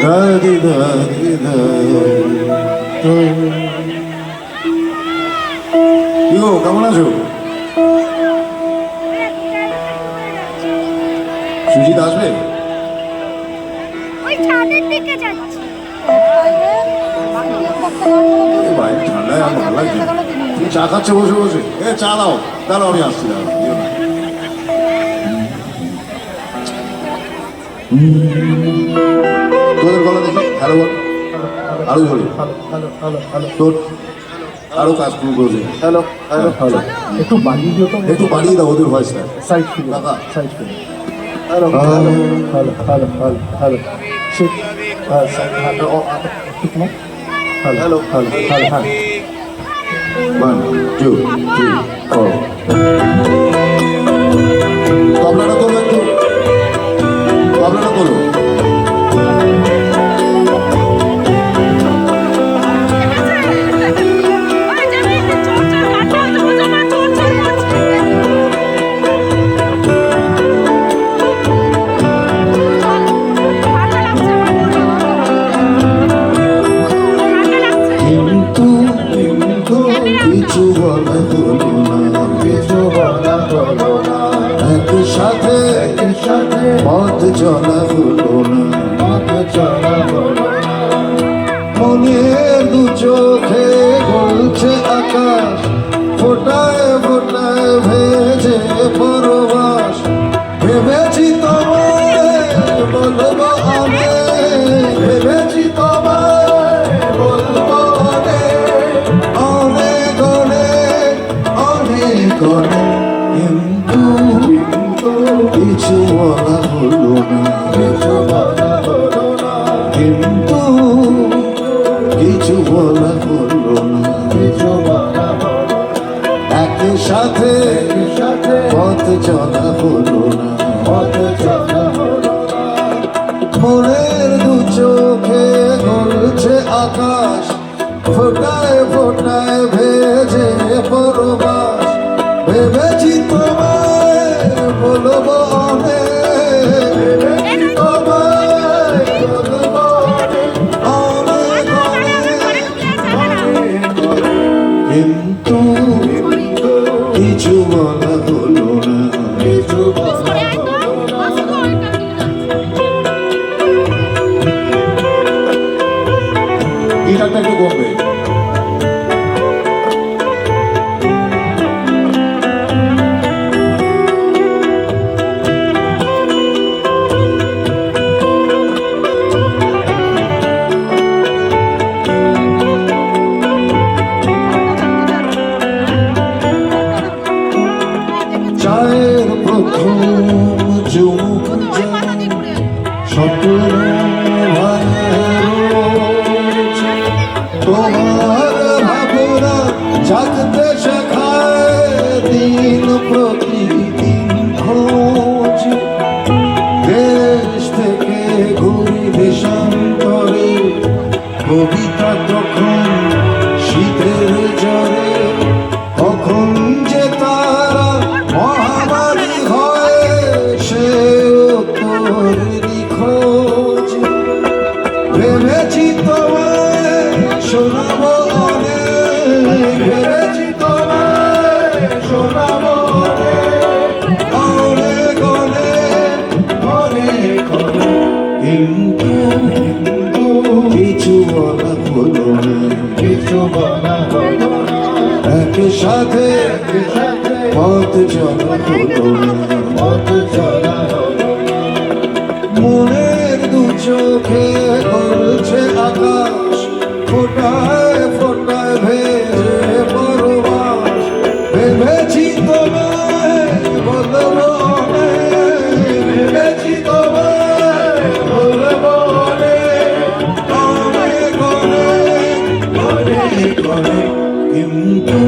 দাদি দাদি কি গো, কেমন আছো? সুজিত আসবে? ওই ছাদের দিকে যাচ্ছি। ভাই ঠান্ডায় আর ভালো লাগছে। তুমি চা খাচ্ছে বসে বসে? চা দাও, দাঁড়াও আমি আসছি। তোদের গলা দেখি হ্যালো বল, আরো বলি তোর আরো কাজ শুরু করেছে। হ্যালো হ্যালো হ্যালো, একটু বাড়িয়ে দিও তো, একটু বাড়িয়ে দাও ওদের ভয়েসটা। সাইড ফিরে কাকা সাইড ফিরে hello hello hello hello hello hello ঠিক হ্যালো হ্যালো হ্যালো হ্যালো হ্যাঁ 1 2 3 4 তবলাটা তোলো, একটু তবলাটা তোলো। কিছু বলা হলো না, কিছু বলা হলো না, একসাথে একসাথে পথ চলা হলো না, পথ চলা হলো না। মনের দু চোখে বলছে আকাশ, ফোটায় ফোটায় ভেজে পরবাস। ভেবেছি তোমায় বলবো আমি, ভেবেছি তোমায় বলবো কিন্তু কিছু বলা হলো না, কিছু বলা হলো না, কিন্তু কিছু বলা হলো না, কিছু বলা হলো না। একসাথে একসাথে পথ চলা হলো না, পথ চলা হলো না। মনের দু চোখে গলছে আকাশ, ফোটায় ফোটায় ভেজে পরবাস। ভেবেছি তোমায় বলবো অনেক, ভেবেছি তোমায় বলবো অনেক অনেক, কিন্তু কিছু বলা হলো না, কিছু বলা হলো না। গিটারটা একটু কমবে। চায়ের প্রথম চুমুক স্বপ্ন তোমার ভাবনা জাগতে শেখায় দিন প্রতিদিন খোঁজ। দেশ থেকে ঘুরি দেশান্তরে, কবিতা তখন শীতের জ্বরে। কখন যে তারা মহামারী হয় সে তোর নিখোঁজ। ভেবেছি তোমায় শোনাবো অনেক, ভেবেছি তোমায় শোনাবো অনেক অনেক অনেক অনেক, কিন্তু কিছু বলা হলো না, কিছু বলা হলো না। একসাথে পথ চলা হলো না, পথ চলা হলো না। মনের দু চোখে গলছে আকাশ, ফোটায় ফোটায় ভেজে পরবাস। ভেবেছি তোমায় বলবো অনেক, ভেবেছি তোমায় বলবো অনেক অনেক অনেক অনেক, কিন্তু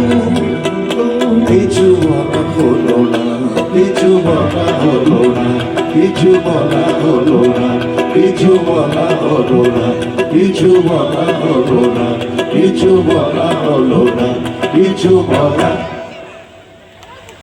কিছু বলা হলো না, কিছু বলা হলো না, কিছু বলা হলো না, কিছু বলা হলো না, কিছু বলা হলো না, কিছু বলা হলো না, কিছু বলা